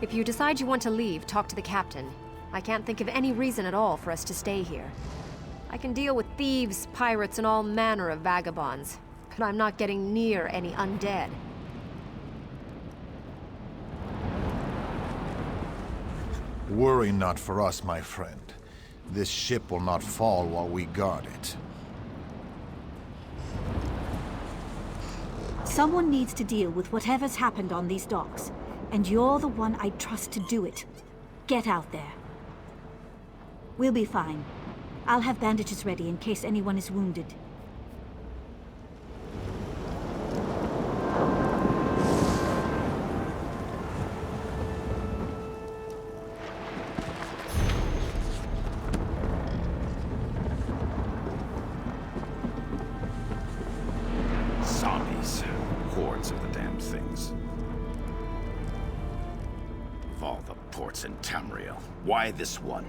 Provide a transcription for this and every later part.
If you decide you want to leave, talk to the captain. I can't think of any reason at all for us to stay here. I can deal with thieves, pirates, and all manner of vagabonds, but I'm not getting near any undead. Worry not for us, my friend. This ship will not fall while we guard it. Someone needs to deal with whatever's happened on these docks, and you're the one I'd trust to do it. Get out there. We'll be fine. I'll have bandages ready in case anyone is wounded. Zombies. Hordes of the damned things. Of all the ports in Tamriel, why this one?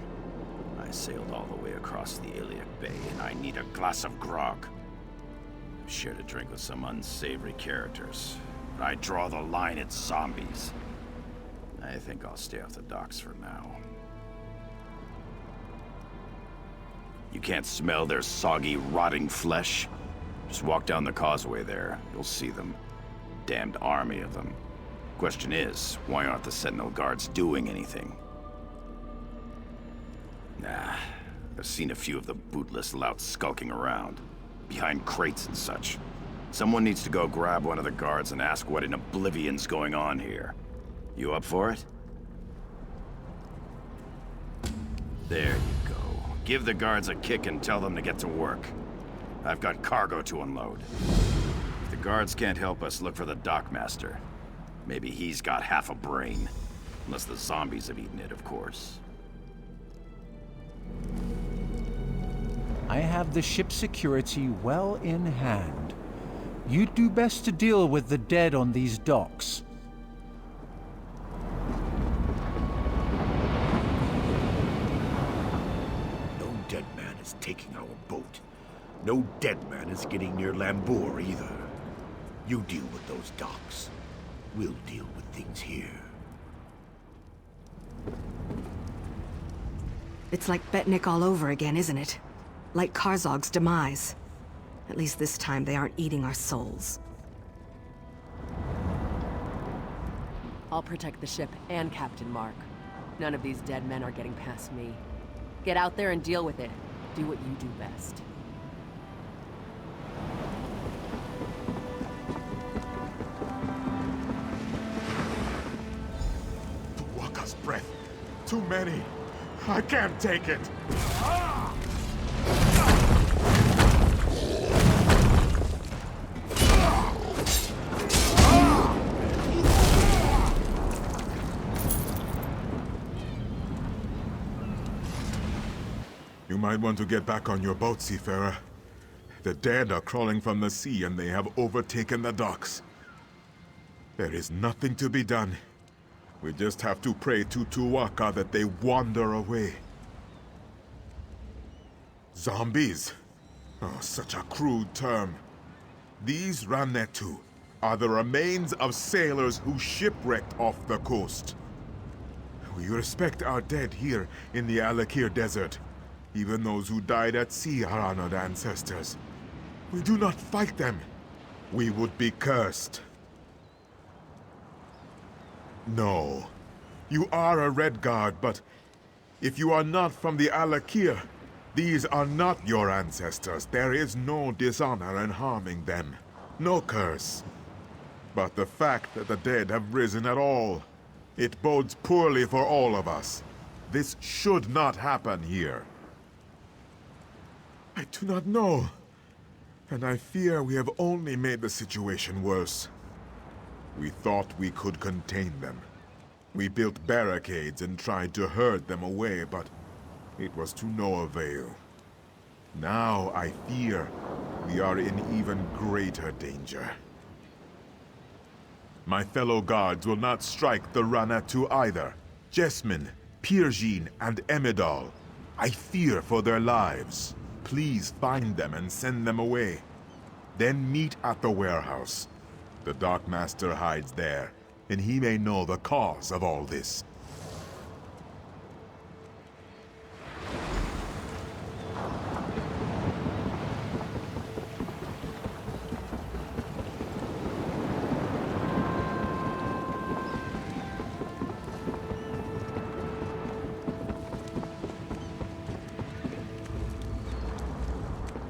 I sailed all the way across the Alik'r Bay, and I need a glass of grog. I've shared a drink with some unsavory characters, but I draw the line at zombies. I think I'll stay off the docks for now. You can't smell their soggy, rotting flesh? Just walk down the causeway there. You'll see them. Damned army of them. Question is, why aren't the Sentinel guards doing anything? Nah, I've seen a few of the bootless louts skulking around, behind crates and such. Someone needs to go grab one of the guards and ask what in oblivion's going on here. You up for it? There you go. Give the guards a kick and tell them to get to work. I've got cargo to unload. If the guards can't help us, look for the dockmaster. Maybe he's got half a brain. Unless the zombies have eaten it, of course. I have the ship's security well in hand. You'd do best to deal with the dead on these docks. No dead man is taking our boat. No dead man is getting near Lambour either. You deal with those docks. We'll deal with things here. It's like Betnik all over again, isn't it? Like Karzog's demise. At least this time they aren't eating our souls. I'll protect the ship and Captain Mark. None of these dead men are getting past me. Get out there and deal with it. Do what you do best. Waka's breath. Too many. I can't take it. You might want to get back on your boat, seafarer. The dead are crawling from the sea and they have overtaken the docks. There is nothing to be done. We just have to pray to Tuwaka that they wander away. Zombies? Oh, such a crude term. These Ranetu are the remains of sailors who shipwrecked off the coast. We respect our dead here in the Alik'r desert. Even those who died at sea are honored ancestors. We do not fight them. We would be cursed. No. You are a Red Guard, but if you are not from the Alik'r, these are not your ancestors. There is no dishonor in harming them. No curse. But the fact that the dead have risen at all, it bodes poorly for all of us. This should not happen here. I do not know. And I fear we have only made the situation worse. We thought we could contain them. We built barricades and tried to herd them away, but it was to no avail. Now I fear we are in even greater danger. My fellow guards will not strike the Ranetu either. Jesmin, Pirjin, and Emidal. I fear for their lives. Please find them and send them away. Then meet at the warehouse. The Dockmaster hides there. and he may know the cause of all this.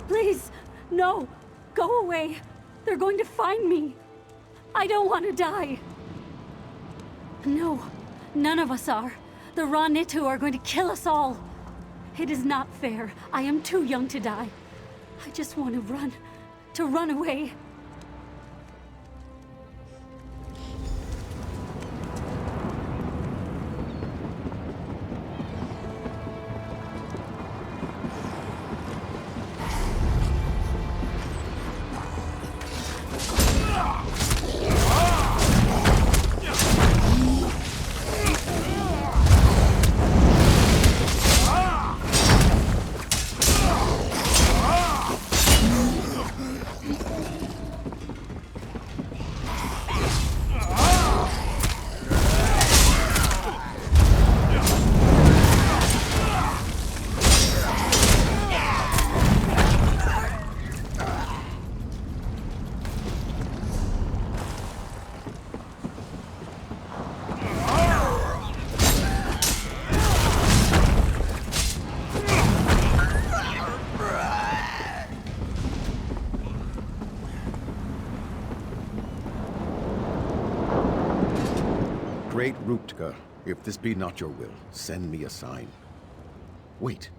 Please, no! Go away! They're going to find me! I don't want to die! No, none of us are. The Ranitu are going to kill us all. It is not fair. I am too young to die. I just want to run away. Great Ruptka, if this be not your will, send me a sign. Wait.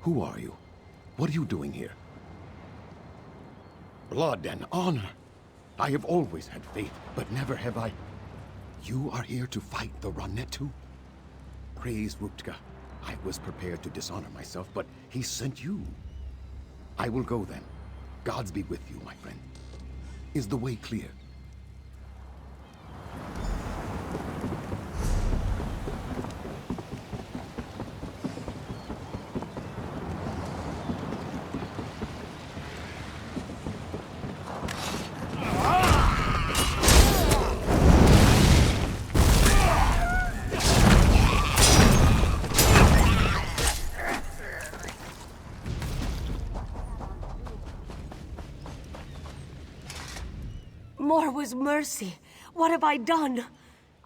Who are you? What are you doing here? Blood and honor. I have always had faith, but never have I... You are here to fight the Ranitu? Praise Ruptka. I was prepared to dishonor myself, but he sent you. I will go then. Gods be with you, my friend. Is the way clear? More was mercy. What have I done?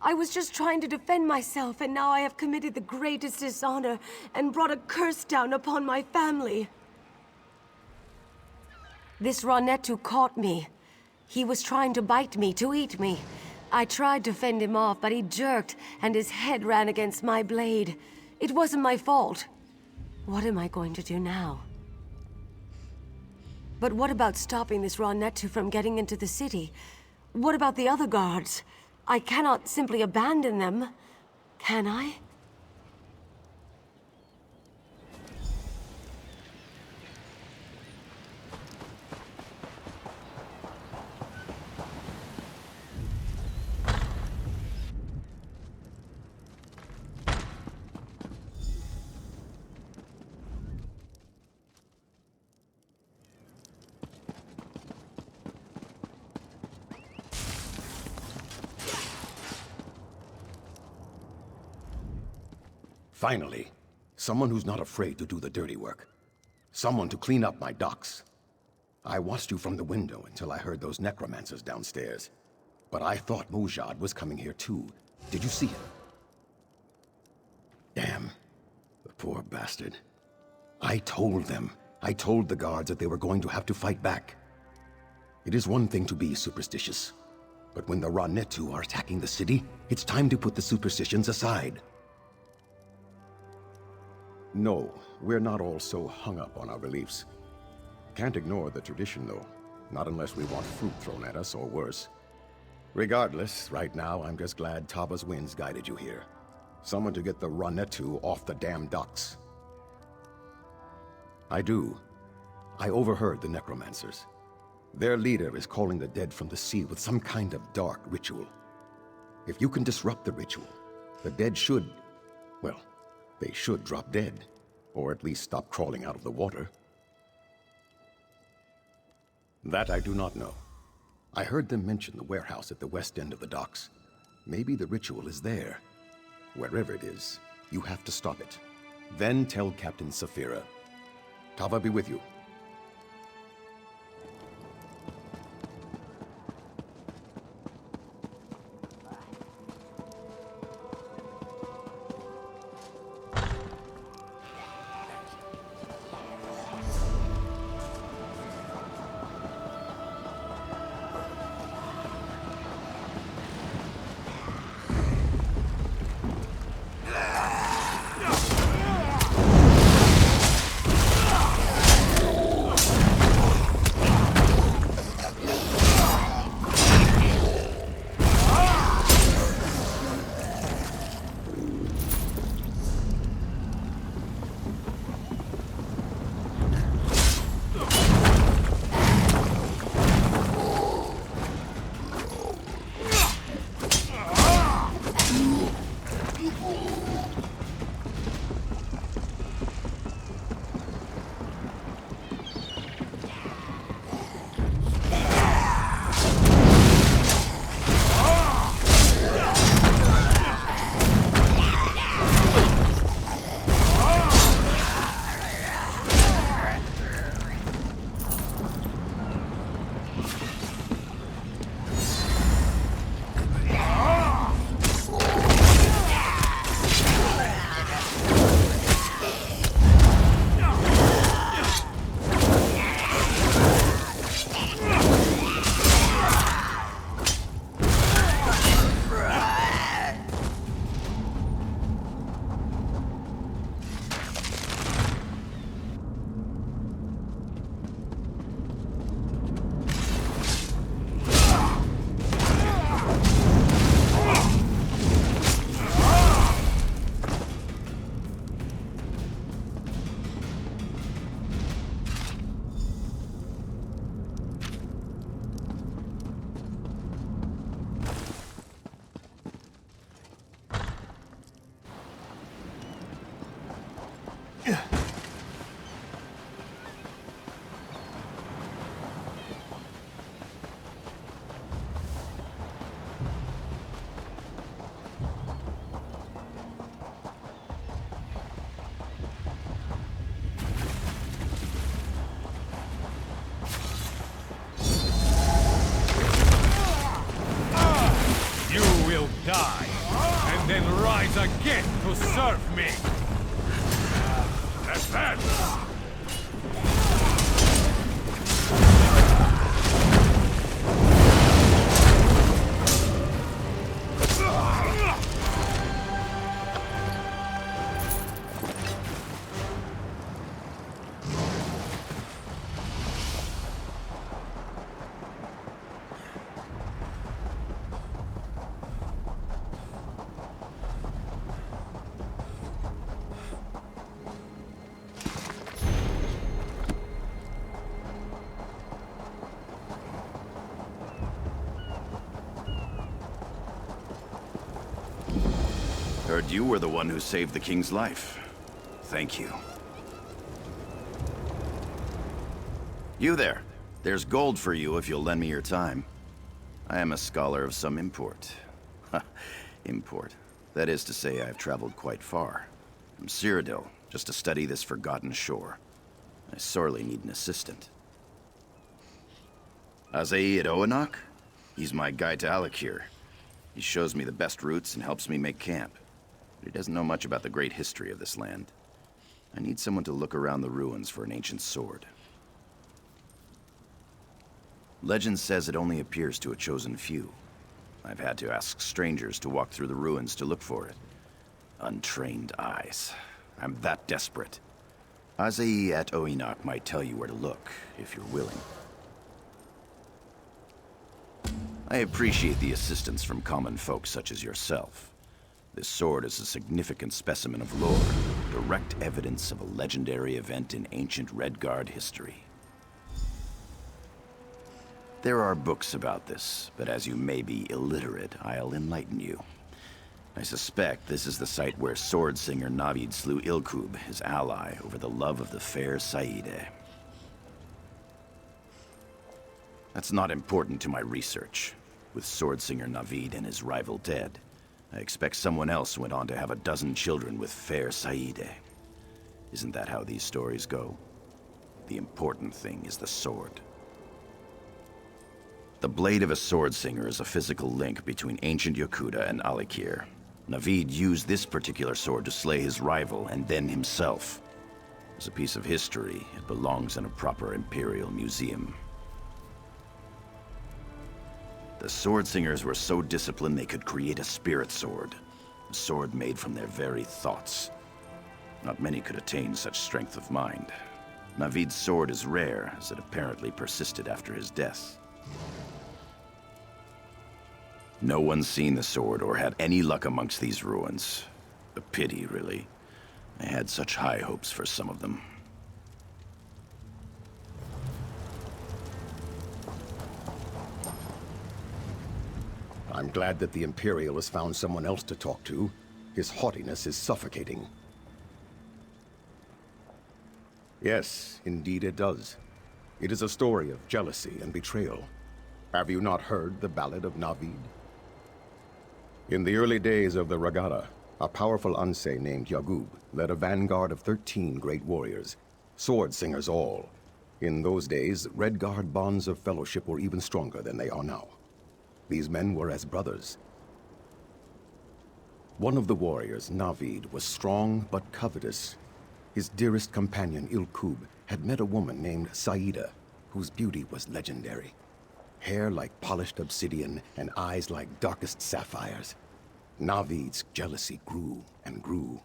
I was just trying to defend myself, and now I have committed the greatest dishonor and brought a curse down upon my family. This Ranitu caught me. He was trying to bite me, to eat me. I tried to fend him off, but he jerked, and his head ran against my blade. It wasn't my fault. What am I going to do now? But what about stopping this Ranitu from getting into the city? What about the other guards? I cannot simply abandon them, can I? Finally, someone who's not afraid to do the dirty work. Someone to clean up my docks. I watched you from the window until I heard those necromancers downstairs. But I thought Mujad was coming here too. Did you see him? Damn. The poor bastard. I told the guards that they were going to have to fight back. It is one thing to be superstitious. But when the Ranitu are attacking the city, it's time to put the superstitions aside. No, we're not all so hung up on our beliefs. Can't ignore the tradition, though. Not unless we want fruit thrown at us, or worse. Regardless, right now, I'm just glad Taba's winds guided you here. Someone to get the Ranitu off the damn docks. I do. I overheard the necromancers. Their leader is calling the dead from the sea with some kind of dark ritual. If you can disrupt the ritual, the dead should... well... they should drop dead, or at least stop crawling out of the water. That I do not know. I heard them mention the warehouse at the west end of the docks. Maybe the ritual is there. Wherever it is, you have to stop it. Then tell Captain Saphira. Tava be with you. Die, and then rise again to serve me! Advance! Heard you were the one who saved the king's life. Thank you. You there. There's gold for you if you'll lend me your time. I am a scholar of some import. Import. That is to say, I've traveled quite far. From Cyrodiil, just to study this forgotten shore. I sorely need an assistant. Azai at Oanok? He's my guide to Alik'r. He shows me the best routes and helps me make camp. But he doesn't know much about the great history of this land. I need someone to look around the ruins for an ancient sword. Legend says it only appears to a chosen few. I've had to ask strangers to walk through the ruins to look for it. Untrained eyes. I'm that desperate. Azai at Oanok might tell you where to look, if you're willing. I appreciate the assistance from common folk such as yourself. This sword is a significant specimen of lore, direct evidence of a legendary event in ancient Redguard history. There are books about this, but as you may be illiterate, I'll enlighten you. I suspect this is the site where sword singer Navid slew Ilkub, his ally, over the love of the fair Saide. That's not important to my research. With sword singer Navid and his rival dead, I expect someone else went on to have a dozen children with fair Saide. Isn't that how these stories go? The important thing is the sword. The blade of a sword singer is a physical link between ancient Yokuda and Alik'r. Navid used this particular sword to slay his rival and then himself. As a piece of history, it belongs in a proper Imperial museum. The sword singers were so disciplined they could create a spirit sword. A sword made from their very thoughts. Not many could attain such strength of mind. Navid's sword is rare, as it apparently persisted after his death. No one's seen the sword or had any luck amongst these ruins. A pity, really. I had such high hopes for some of them. I'm glad that the Imperial has found someone else to talk to. His haughtiness is suffocating. Yes, indeed it does. It is a story of jealousy and betrayal. Have you not heard the Ballad of Navid? In the early days of the Ragada, a powerful Unse named Yagub led a vanguard of 13 great warriors, sword singers all. In those days, Red Guard bonds of fellowship were even stronger than they are now. These men were as brothers. One of the warriors, Navid, was strong but covetous. His dearest companion, Ilkub, had met a woman named Saida, whose beauty was legendary. Hair like polished obsidian and eyes like darkest sapphires. Navid's jealousy grew and grew.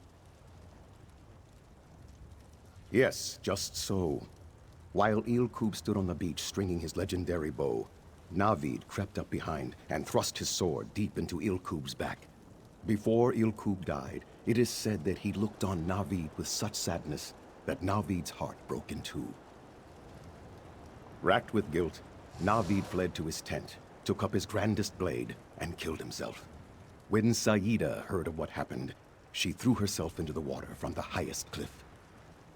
Yes, just so. While Ilkub stood on the beach stringing his legendary bow, Navid crept up behind and thrust his sword deep into Ilkub's back. Before Ilkub died, it is said that he looked on Navid with such sadness that Navid's heart broke in two. Racked with guilt, Navid fled to his tent, took up his grandest blade, and killed himself. When Saida heard of what happened, she threw herself into the water from the highest cliff.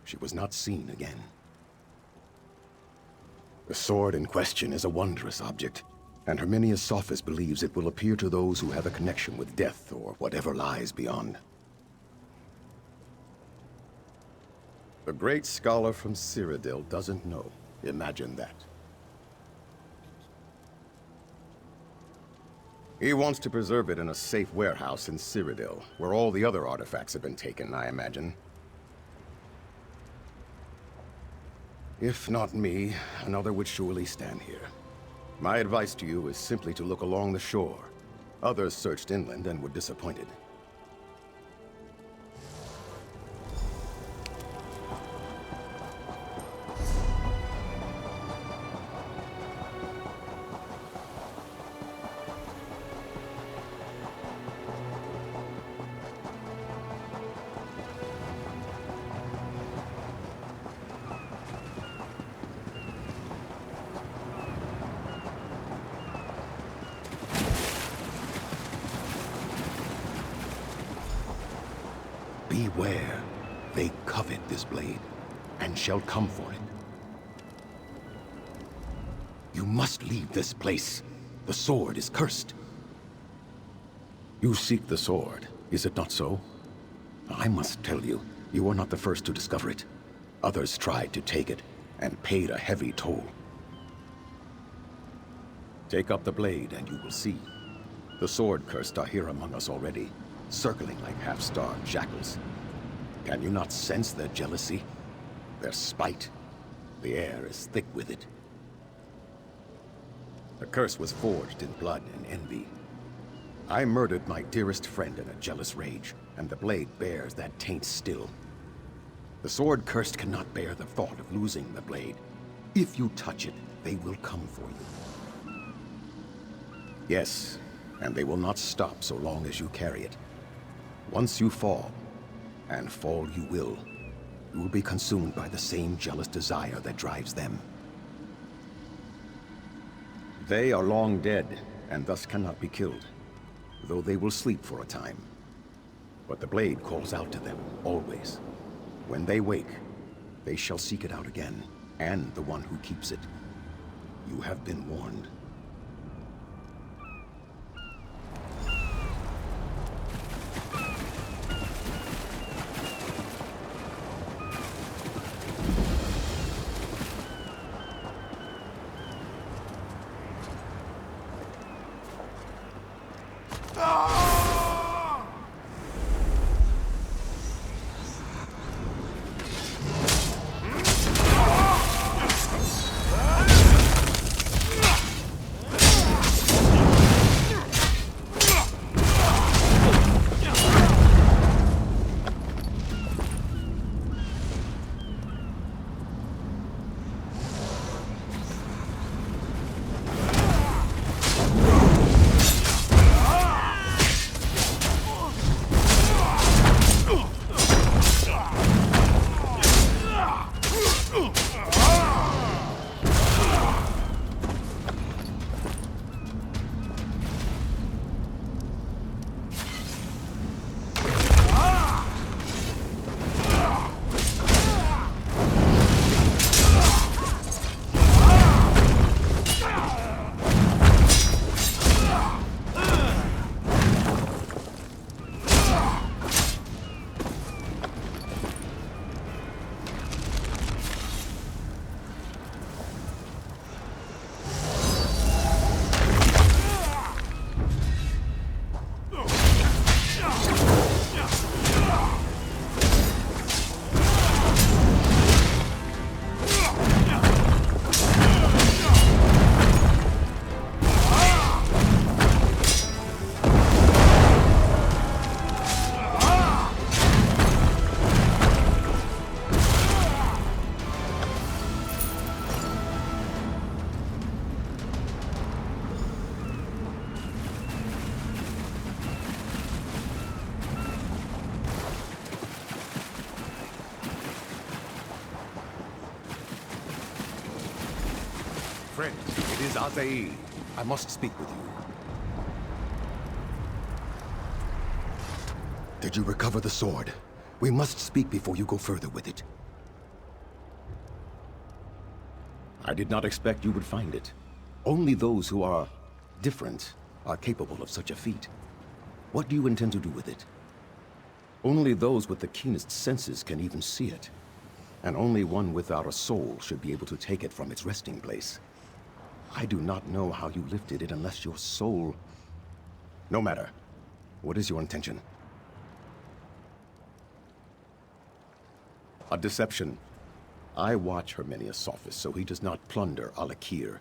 She was not seen again. The sword in question is a wondrous object, and Herminius Sophis believes it will appear to those who have a connection with death or whatever lies beyond. The great scholar from Cyrodiil doesn't know. Imagine that. He wants to preserve it in a safe warehouse in Cyrodiil, where all the other artifacts have been taken, I imagine. If not me, another would surely stand here. My advice to you is simply to look along the shore. Others searched inland and were disappointed. Beware, they covet this blade, and shall come for it. You must leave this place. The sword is cursed. You seek the sword, is it not so? I must tell you, you are not the first to discover it. Others tried to take it, and paid a heavy toll. Take up the blade, and you will see. The sword cursed are here among us already, circling like half-starved jackals. Can you not sense their jealousy? Their spite? The air is thick with it. The curse was forged in blood and envy. I murdered my dearest friend in a jealous rage, and the blade bears that taint still. The sword cursed cannot bear the thought of losing the blade. If you touch it, they will come for you. Yes, and they will not stop so long as you carry it. Once you fall, and fall you will be consumed by the same jealous desire that drives them. They are long dead, and thus cannot be killed, though they will sleep for a time. But the blade calls out to them, always. When they wake, they shall seek it out again, and the one who keeps it. You have been warned. friend. It is Azai. I must speak with you. Did you recover the sword? We must speak before you go further with it. I did not expect you would find it. Only those who are different are capable of such a feat. What do you intend to do with it? Only those with the keenest senses can even see it. And only one without a soul should be able to take it from its resting place. I do not know how you lifted it unless your soul... No matter. What is your intention? A deception. I watch Herminius' office so he does not plunder Alik'r.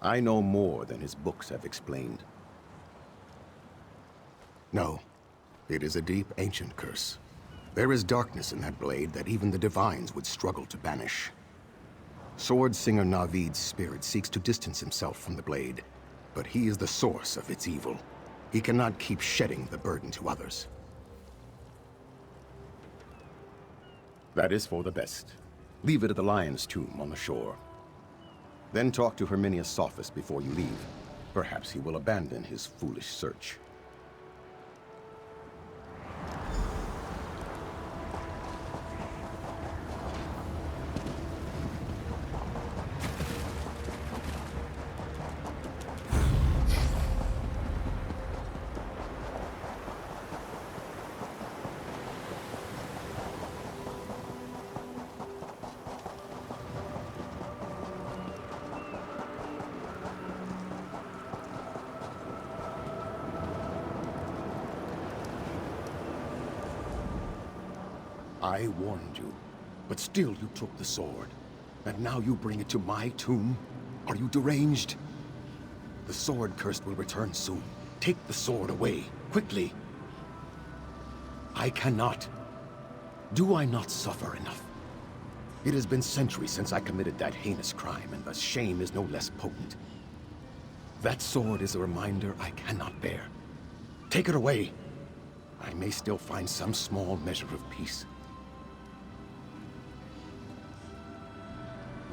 I know more than his books have explained. No. It is a deep, ancient curse. There is darkness in that blade that even the divines would struggle to banish. Sword Singer Navid's spirit seeks to distance himself from the blade, but he is the source of its evil. He cannot keep shedding the burden to others. That is for the best. Leave it at the Lion's Tomb on the shore. Then talk to Herminius' office before you leave. Perhaps he will abandon his foolish search. I warned you, but still you took the sword. And now you bring it to my tomb? Are you deranged? The sword curse will return soon. Take the sword away, quickly. I cannot. Do I not suffer enough? It has been centuries since I committed that heinous crime, and the shame is no less potent. That sword is a reminder I cannot bear. Take it away. I may still find some small measure of peace.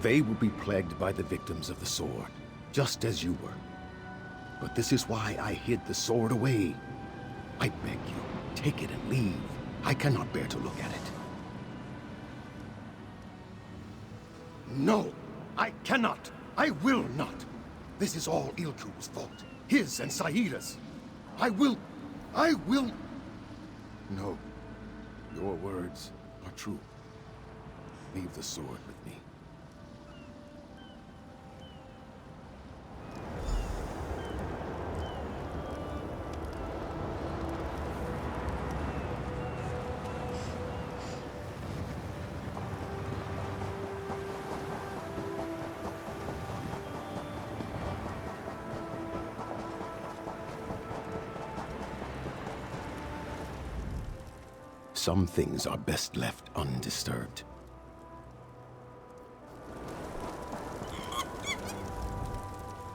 They will be plagued by the victims of the sword, just as you were. But this is why I hid the sword away. I beg you, take it and leave. I cannot bear to look at it. No, I cannot. I will not. This is all Ilku's fault. His and Saida's. I will... No. Your words are true. Leave the sword with me. Some things are best left undisturbed.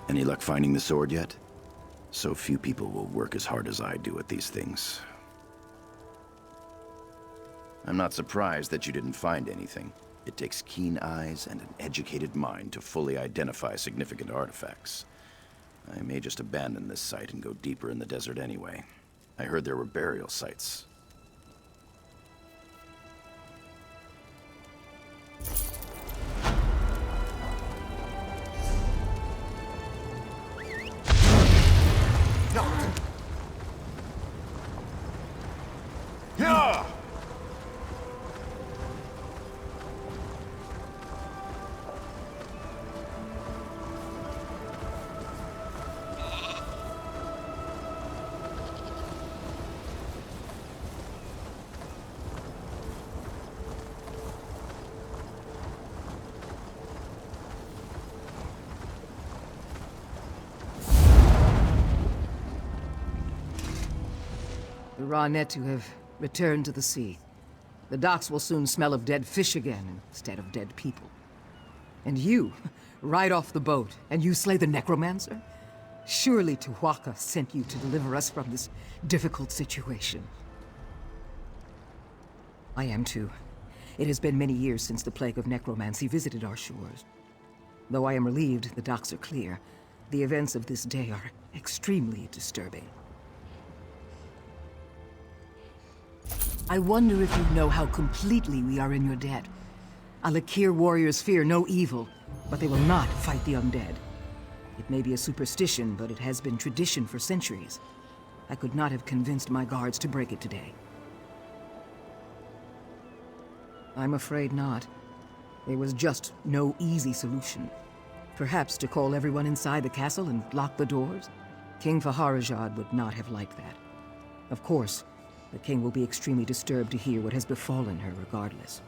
Any luck finding the sword yet? So few people will work as hard as I do at these things. I'm not surprised that you didn't find anything. It takes keen eyes and an educated mind to fully identify significant artifacts. I may just abandon this site and go deeper in the desert anyway. I heard there were burial sites. The raw Netu have returned to the sea. The docks will soon smell of dead fish again instead of dead people. And you, right off the boat, and you slay the necromancer? Surely Tuwaka sent you to deliver us from this difficult situation. I am too. It has been many years since the plague of necromancy visited our shores. Though I am relieved the docks are clear, the events of this day are extremely disturbing. I wonder if you know how completely we are in your debt. Alik'r warriors fear no evil, but they will not fight the undead. It may be a superstition, but it has been tradition for centuries. I could not have convinced my guards to break it today. I'm afraid not. There was just no easy solution. Perhaps to call everyone inside the castle and lock the doors? King Faharajad would not have liked that. Of course, the king will be extremely disturbed to hear what has befallen her regardless.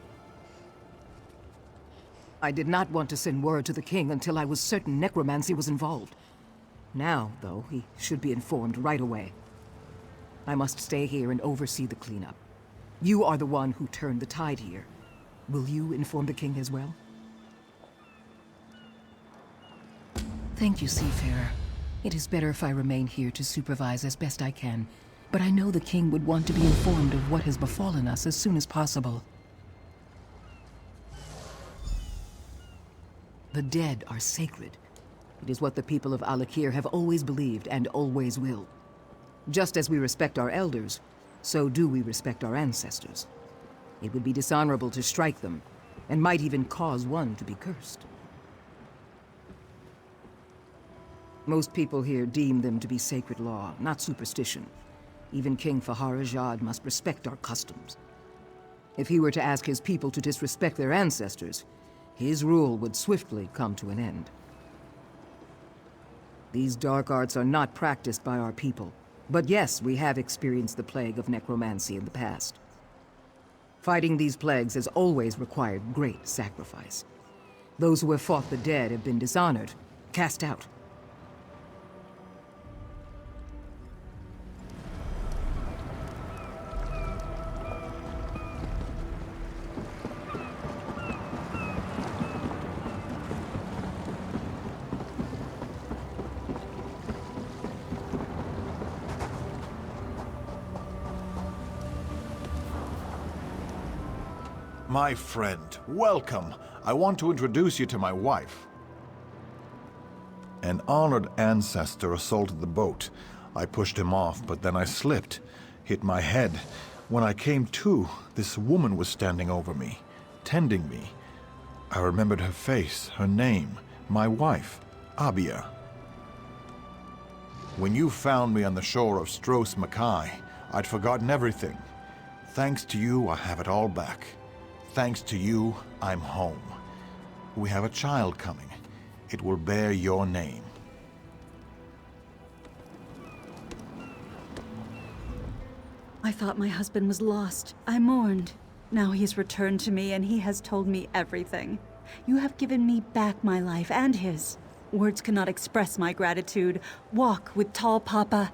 I did not want to send word to the king until I was certain necromancy was involved. Now, though, he should be informed right away. I must stay here and oversee the cleanup. You are the one who turned the tide here. Will you inform the king as well? Thank you, Seafarer. It is better if I remain here to supervise as best I can, but I know the king would want to be informed of what has befallen us as soon as possible. The dead are sacred. It is what the people of Alik'r have always believed and always will. Just as we respect our elders, so do we respect our ancestors. It would be dishonorable to strike them, and might even cause one to be cursed. Most people here deem them to be sacred law, not superstition. Even King Faharajad must respect our customs. If he were to ask his people to disrespect their ancestors, his rule would swiftly come to an end. These dark arts are not practiced by our people, but yes, we have experienced the plague of necromancy in the past. Fighting these plagues has always required great sacrifice. Those who have fought the dead have been dishonored, cast out. My friend, welcome. I want to introduce you to my wife. An honored ancestor assaulted the boat. I pushed him off, but then I slipped, hit my head. When I came to, this woman was standing over me, tending me. I remembered her face, her name, my wife, Abia. When you found me on the shore of Stros Mackay, I'd forgotten everything. Thanks to you, I have it all back. Thanks to you, I'm home. We have a child coming. It will bear your name. I thought my husband was lost. I mourned. Now he's returned to me and he has told me everything. You have given me back my life and his. Words cannot express my gratitude. Walk with tall Papa.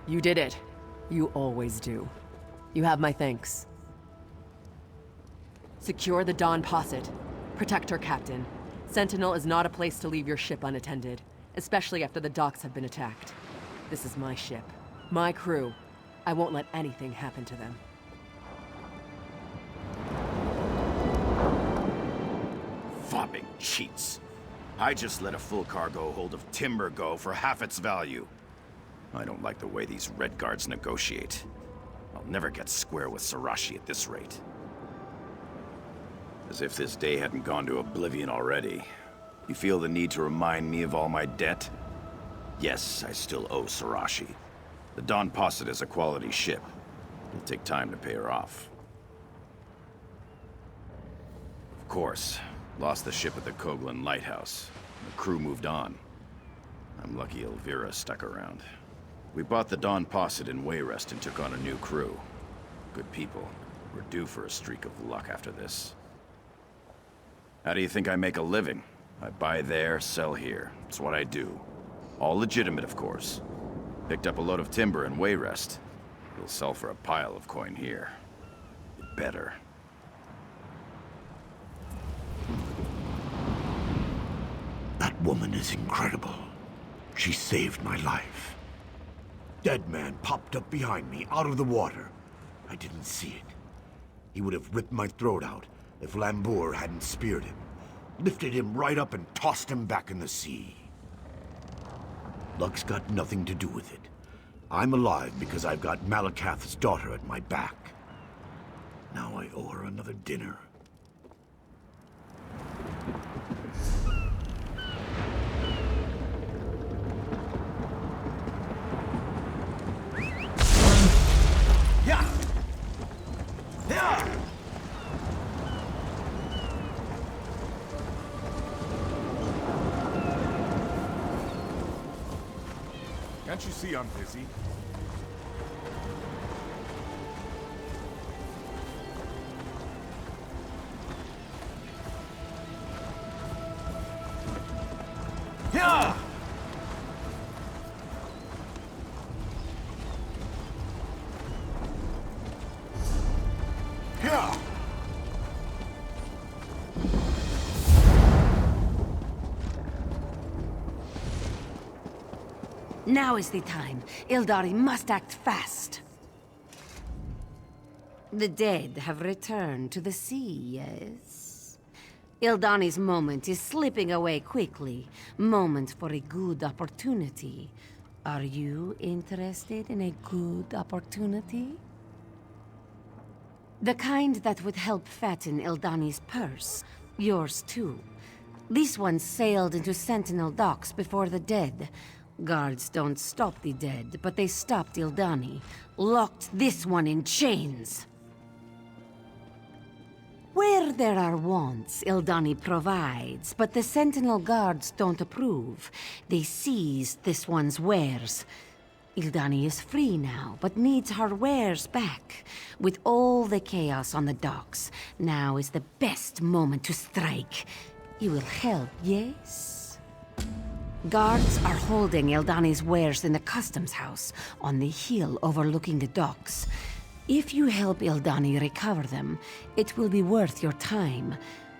You did it. You always do. You have my thanks. Secure the Dawn Posset. Protect her captain. Sentinel is not a place to leave your ship unattended, especially after the docks have been attacked. This is my ship. My crew. I won't let anything happen to them. Fobbing cheats. I just let a full cargo hold of timber go for half its value. I don't like the way these Red Guards negotiate. I'll never get square with Sarashi at this rate. As if this day hadn't gone to oblivion already. You feel the need to remind me of all my debt? Yes, I still owe Sarashi. The Dawn Posset is a quality ship. It'll take time to pay her off. Of course, lost the ship at the Koglin Lighthouse. The crew moved on. I'm lucky Elvira stuck around. We bought the Dawn Posset in Wayrest and took on a new crew. Good people. We're due for a streak of luck after this. How do you think I make a living? I buy there, sell here. It's what I do. All legitimate, of course. Picked up a load of timber in Wayrest. It'll sell for a pile of coin here. It better. That woman is incredible. She saved my life. Dead man popped up behind me, out of the water. I didn't see it. He would have ripped my throat out if Lambour hadn't speared him. Lifted him right up and tossed him back in the sea. Luck's got nothing to do with it. I'm alive because I've got Malakath's daughter at my back. Now I owe her another dinner. Yeah! Yeah! Can't you see I'm busy? Yeah! Yeah! Now is the time. Ildari must act fast. The dead have returned to the sea, yes? Ildani's moment is slipping away quickly. Moment for a good opportunity. Are you interested in a good opportunity? The kind that would help fatten Ildani's purse. Yours too. This one sailed into Sentinel docks before the dead. Guards don't stop the dead, but they stopped Ildani. Locked this one in chains. Where there are wants, Ildani provides, but the Sentinel guards don't approve. They seized this one's wares. Ildani is free now, but needs her wares back. With all the chaos on the docks, now is the best moment to strike. You will help, yes? Guards are holding Ildani's wares in the customs house, on the hill overlooking the docks. If you help Ildani recover them, it will be worth your time.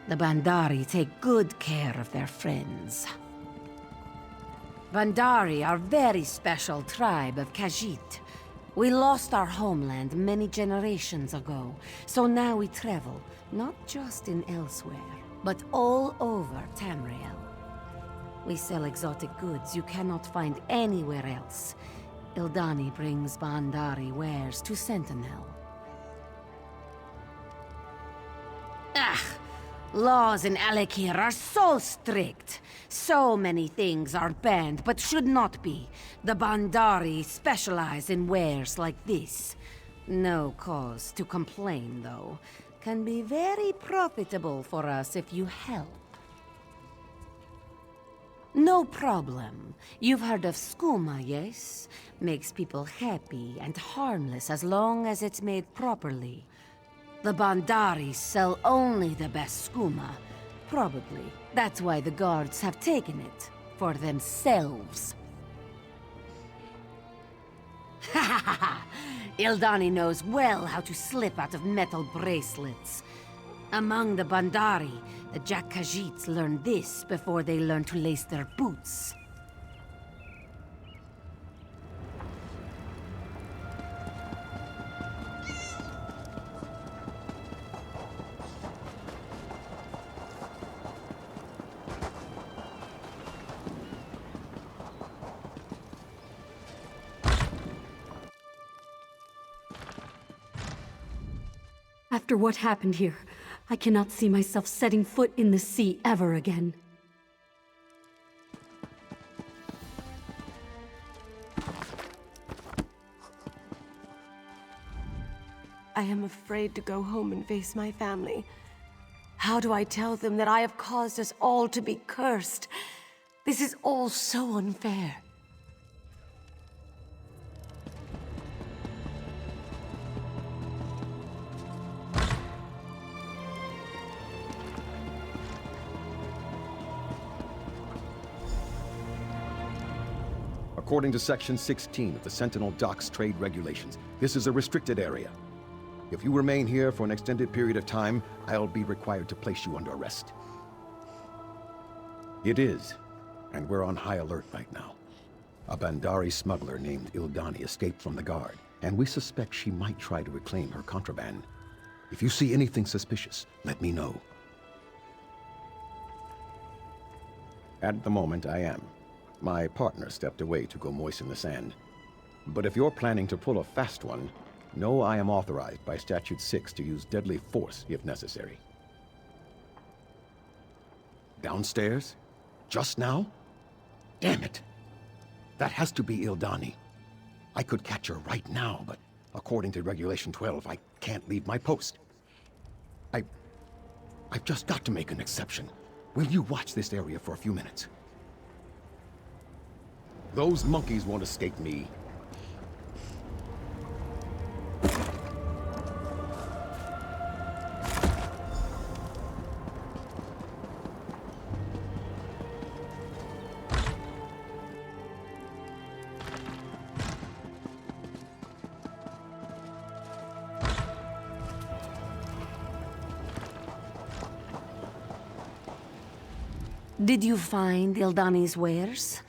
The Bandari take good care of their friends. Bandari are a very special tribe of Khajiit. We lost our homeland many generations ago, so now we travel, not just in elsewhere, but all over Tamriel. We sell exotic goods you cannot find anywhere else. Ildani brings Bandari wares to Sentinel. Laws in Alik'r are so strict. So many things are banned, but should not be. The Bandari specialize in wares like this. No cause to complain, though. Can be very profitable for us if you help. No problem. You've heard of skooma, yes? Makes people happy and harmless as long as it's made properly. The Bandari sell only the best skooma. Probably. That's why the guards have taken it. For themselves. Ha ha ha ha! Ildani knows well how to slip out of metal bracelets. Among the Bandari, the Jack Khajiits learned this before they learned to lace their boots. After what happened here, I cannot see myself setting foot in the sea ever again. I am afraid to go home and face my family. How do I tell them that I have caused us all to be cursed? This is all so unfair. According to Section 16 of the Sentinel Docks Trade Regulations, this is a restricted area. If you remain here for an extended period of time, I'll be required to place you under arrest. It is, and we're on high alert right now. A Bandari smuggler named Ildani escaped from the guard, and we suspect she might try to reclaim her contraband. If you see anything suspicious, let me know. At the moment, I am. My partner stepped away to go moisten the sand. But if you're planning to pull a fast one, know I am authorized by Statute 6 to use deadly force if necessary. Downstairs? Just now? Damn it! That has to be Ildani. I could catch her right now, but according to Regulation 12, I can't leave my post. I've just got to make an exception. Will you watch this area for a few minutes? Those monkeys won't escape me. Did you find Ildani's wares?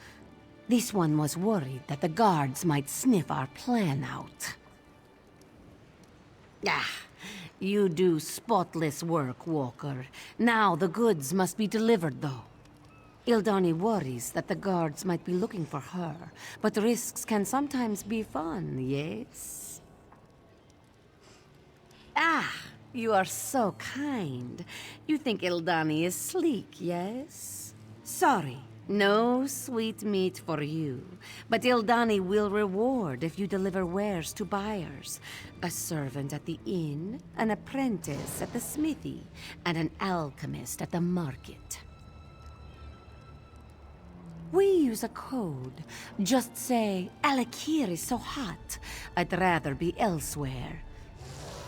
This one was worried that the guards might sniff our plan out. Ah, you do spotless work, Walker. Now the goods must be delivered, though. Ildani worries that the guards might be looking for her, but risks can sometimes be fun, yes? Ah, you are so kind. You think Ildani is sleek, yes? Sorry, no sweet meat for you. But Ildani will reward if you deliver wares to buyers. A servant at the inn, an apprentice at the smithy, and an alchemist at the market. We use a code. Just say, Alik'r is so hot, I'd rather be elsewhere.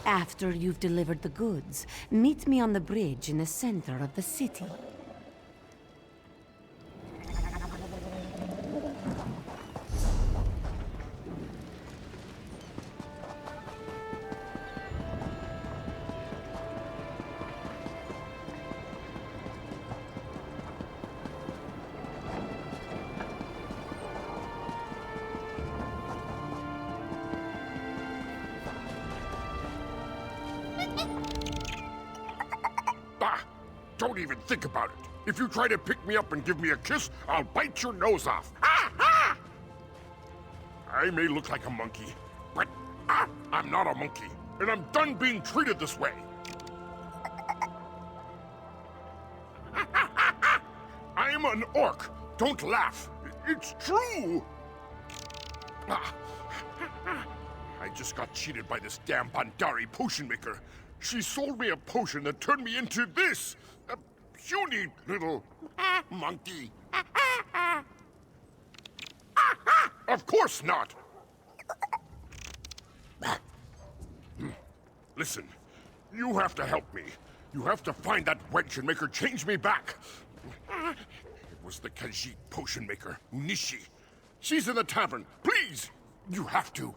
After you've delivered the goods, meet me on the bridge in the center of the city. Don't even think about it. If you try to pick me up and give me a kiss, I'll bite your nose off. Ah, ah! I may look like a monkey, but I'm not a monkey, and I'm done being treated this way. I'm an orc. Don't laugh. It's true. I just got cheated by this damn Bandari potion maker. She sold me a potion that turned me into this. A puny little monkey. Of course not. Listen, you have to help me. You have to find that wench and make her change me back. It was the Khajiit potion maker, Unishi. She's in the tavern. Please, you have to.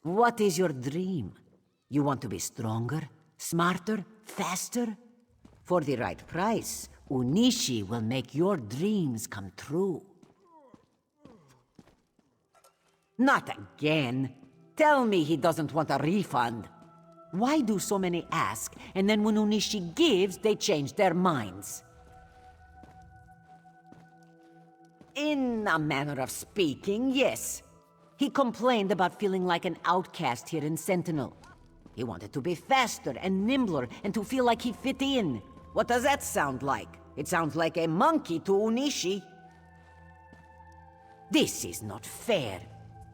What is your dream? You want to be stronger, smarter, faster? For the right price, Unishi will make your dreams come true. Not again. Tell me he doesn't want a refund. Why do so many ask, and then when Unishi gives, they change their minds? In a manner of speaking, yes. He complained about feeling like an outcast here in Sentinel. He wanted to be faster and nimbler and to feel like he fit in. What does that sound like? It sounds like a monkey to Unishi. This is not fair.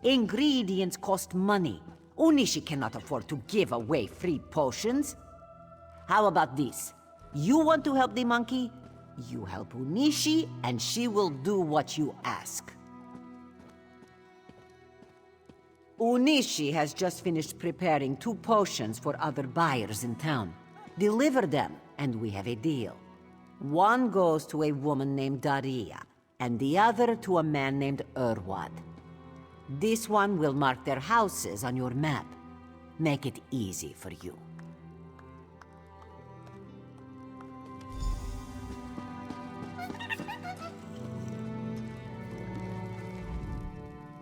Ingredients cost money. Unishi cannot afford to give away free potions. How about this? You want to help the monkey? You help Unishi, and she will do what you ask. Unishi has just finished preparing 2 potions for other buyers in town. Deliver them, and we have a deal. One goes to a woman named Daria, and the other to a man named Urwad. This one will mark their houses on your map. Make it easy for you.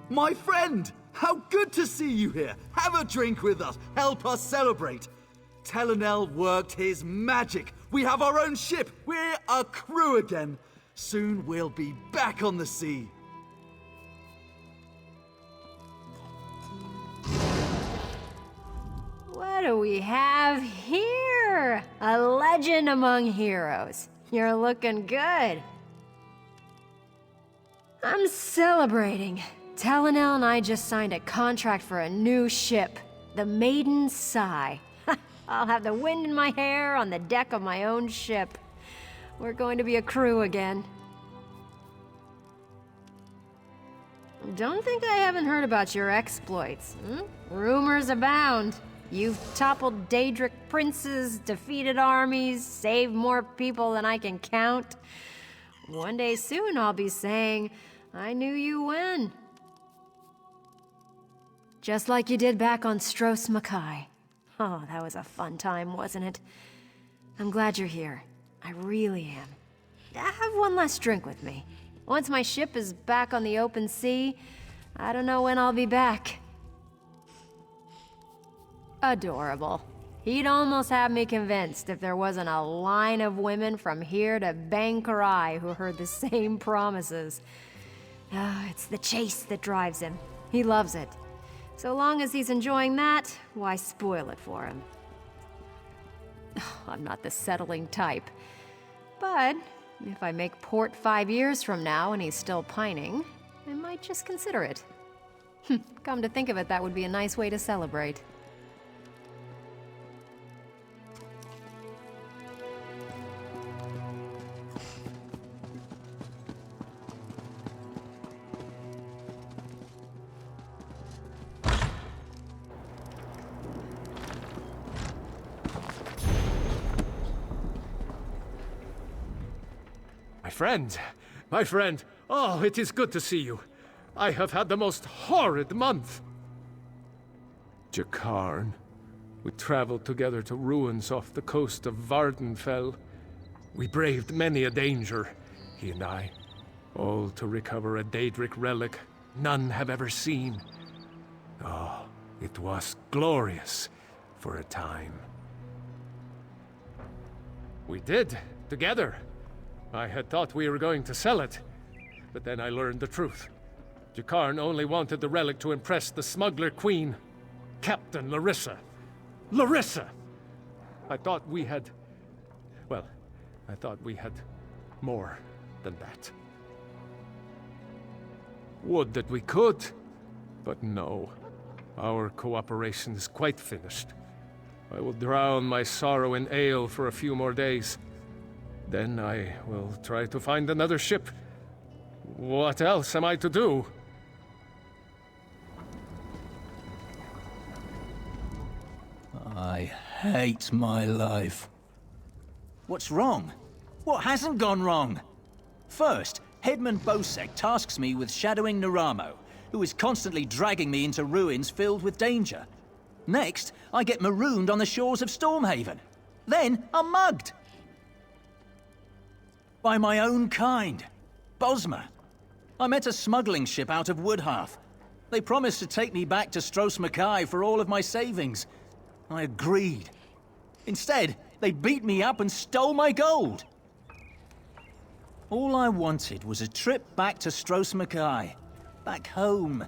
My friend! How good to see you here! Have a drink with us! Help us celebrate! Telenel worked his magic! We have our own ship! We're a crew again! Soon we'll be back on the sea! What do we have here? A legend among heroes. You're looking good. I'm celebrating. Telenel and I just signed a contract for a new ship, the Maiden Sigh. I'll have the wind in my hair on the deck of my own ship. We're going to be a crew again. Don't think I haven't heard about your exploits. Rumors abound. You've toppled Daedric princes, defeated armies, saved more people than I can count. One day soon I'll be saying, I knew you when. Just like you did back on Stros Makai. Oh, that was a fun time, wasn't it? I'm glad you're here. I really am. Have one last drink with me. Once my ship is back on the open sea, I don't know when I'll be back. Adorable. He'd almost have me convinced if there wasn't a line of women from here to Bangkarai who heard the same promises. It's the chase that drives him. He loves it. So long as he's enjoying that, why spoil it for him? I'm not the settling type. But if I make port 5 years from now and he's still pining, I might just consider it. Come to think of it, that would be a nice way to celebrate. My friend, oh, it is good to see you. I have had the most horrid month. Jakarn. We traveled together to ruins off the coast of Vardenfell. We braved many a danger, he and I, all to recover a Daedric relic none have ever seen. Oh, it was glorious for a time. We did, together. I had thought we were going to sell it, but then I learned the truth. Jakarn only wanted the relic to impress the smuggler queen, Captain Larissa. Larissa! I thought we had... well, I thought we had more than that. Would that we could, but no. Our cooperation is quite finished. I will drown my sorrow in ale for a few more days. Then I will try to find another ship. What else am I to do? I hate my life. What's wrong? What hasn't gone wrong? First, Headman Bosek tasks me with shadowing Naramo, who is constantly dragging me into ruins filled with danger. Next, I get marooned on the shores of Stormhaven. Then, I'm mugged. By my own kind. Bosma. I met a smuggling ship out of Woodhearth. They promised to take me back to Stros Makai for all of my savings. I agreed. Instead, they beat me up and stole my gold. All I wanted was a trip back to Stros Makai. Back home.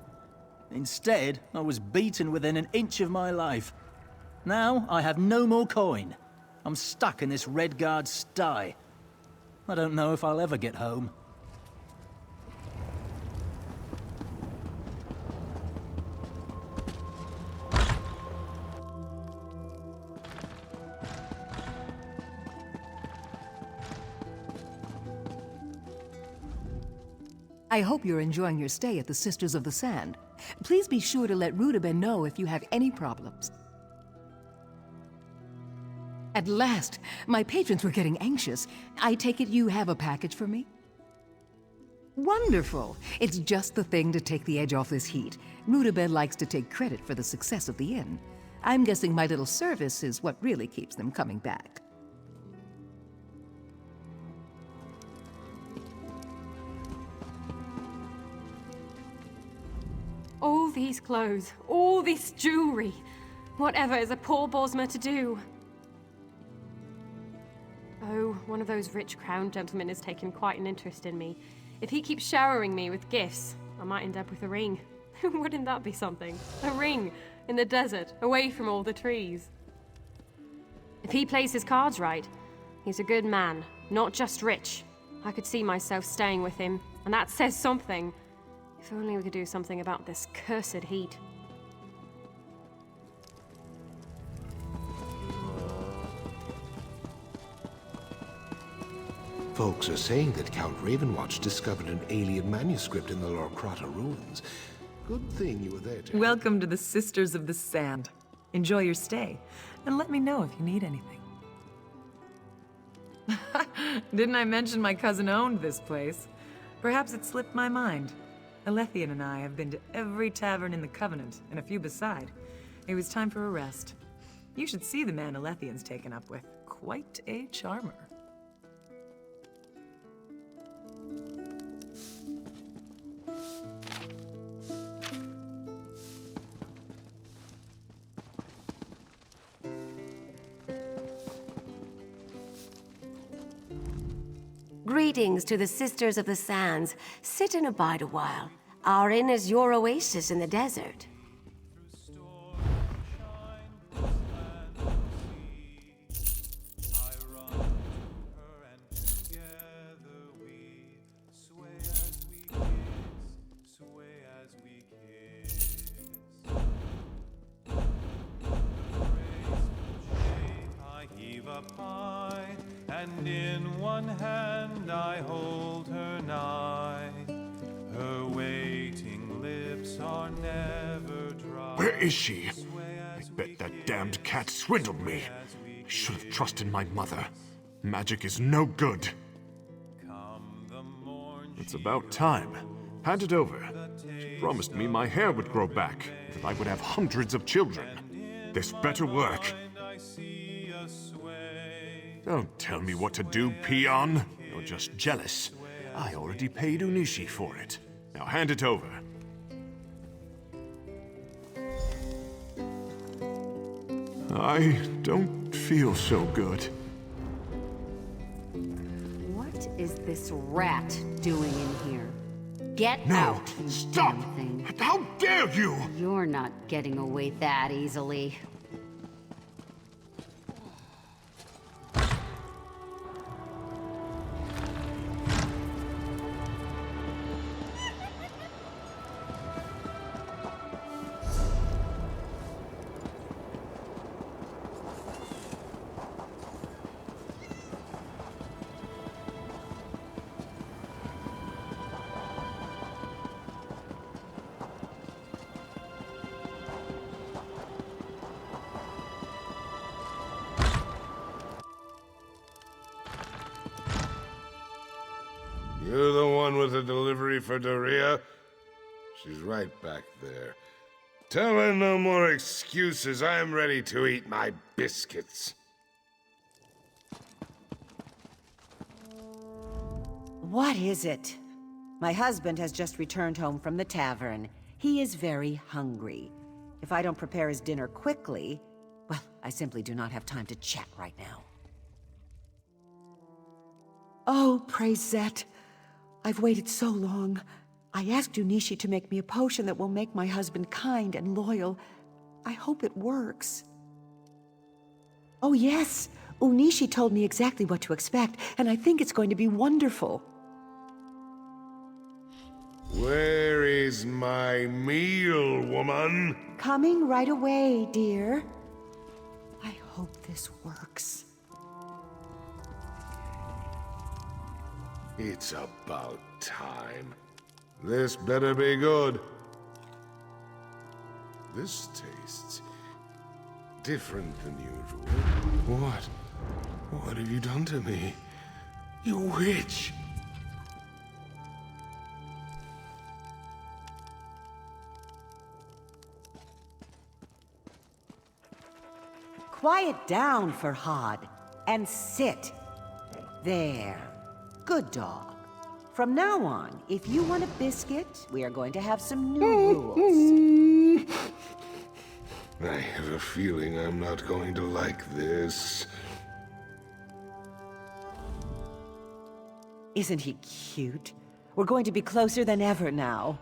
Instead, I was beaten within an inch of my life. Now, I have no more coin. I'm stuck in this Redguard sty. I don't know if I'll ever get home. I hope you're enjoying your stay at the Sisters of the Sand. Please be sure to let Rudiben know if you have any problems. At last! My patrons were getting anxious. I take it you have a package for me? Wonderful! It's just the thing to take the edge off this heat. Rudiben likes to take credit for the success of the inn. I'm guessing my little service is what really keeps them coming back. All these clothes, all this jewelry. Whatever is a poor Bosmer to do? Oh, one of those rich crown gentlemen has taken quite an interest in me. If he keeps showering me with gifts, I might end up with a ring. Wouldn't that be something? A ring in the desert, away from all the trees. If he plays his cards right, he's a good man, not just rich. I could see myself staying with him, and that says something. If only we could do something about this cursed heat. Folks are saying that Count Ravenwatch discovered an alien manuscript in the Lorkrata ruins. Good thing you were there to... Welcome to the Sisters of the Sand. Enjoy your stay, and let me know if you need anything. Didn't I mention my cousin owned this place? Perhaps it slipped my mind. Alethian and I have been to every tavern in the Covenant, and a few beside. It was time for a rest. You should see the man Alethian's taken up with. Quite a charmer. Greetings to the Sisters of the Sands. Sit and abide a while. Our inn is your oasis in the desert. And in one hand I hold her nigh. Her waiting lips are never dry. Where is she? I bet that damned cat swindled me. I should have trusted my mother. Magic is no good. It's about time. Hand it over. She promised me my hair would grow back, that I would have hundreds of children. This better work. Don't tell me what to do, peon. You're just jealous. I already paid Unishi for it. Now hand it over. I don't feel so good. What is this rat doing in here? Get No! out! you Stop! damn thing. How dare you! You're not getting away that easily. You the one with the delivery for Doria? She's right back there. Tell her no more excuses. I am ready to eat my biscuits. What is it? My husband has just returned home from the tavern. He is very hungry. If I don't prepare his dinner quickly, well, I simply do not have time to chat right now. Oh, praise Zet. I've waited so long. I asked Unishi to make me a potion that will make my husband kind and loyal. I hope it works. Oh yes, Unishi told me exactly what to expect, and I think it's going to be wonderful. Where is my meal, woman? Coming right away, dear. I hope this works. It's about time. This better be good. This tastes different than usual. What? What have you done to me? You witch! Quiet down, Farhad, and sit. There. Good dog. From now on, if you want a biscuit, we are going to have some new rules. I have a feeling I'm not going to like this. Isn't he cute? We're going to be closer than ever now.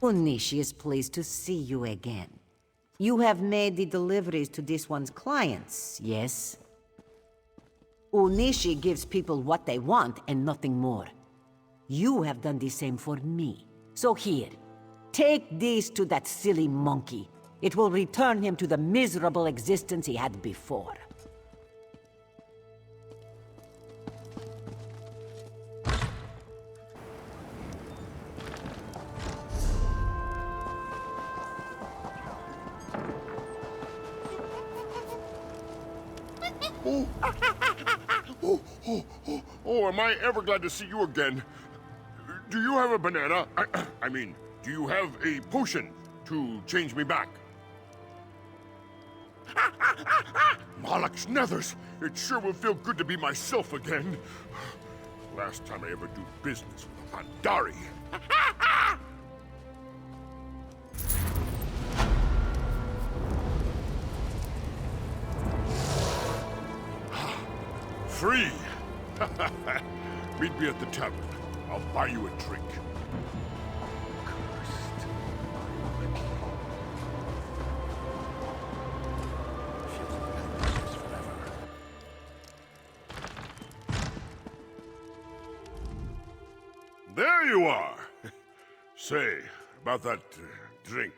Unishi is pleased to see you again. You have made the deliveries to this one's clients, yes? Unishi gives people what they want and nothing more. You have done the same for me. So here, take these to that silly monkey. It will return him to the miserable existence he had before. Oh, am I ever glad to see you again. Do you have a banana? I mean, do you have a potion to change me back? Malak's nethers! It sure will feel good to be myself again. Last time I ever do business with a Pandari. Free! Meet me at the tavern. I'll buy you a drink. There you are! Say, about that drink.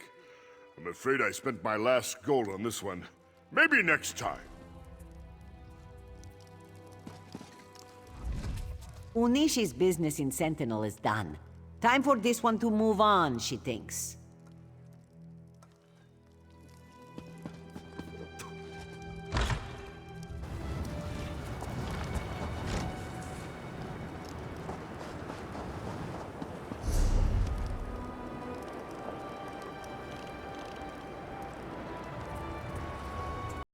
I'm afraid I spent my last gold on this one. Maybe next time. Unishi's business in Sentinel is done. Time for this one to move on, she thinks.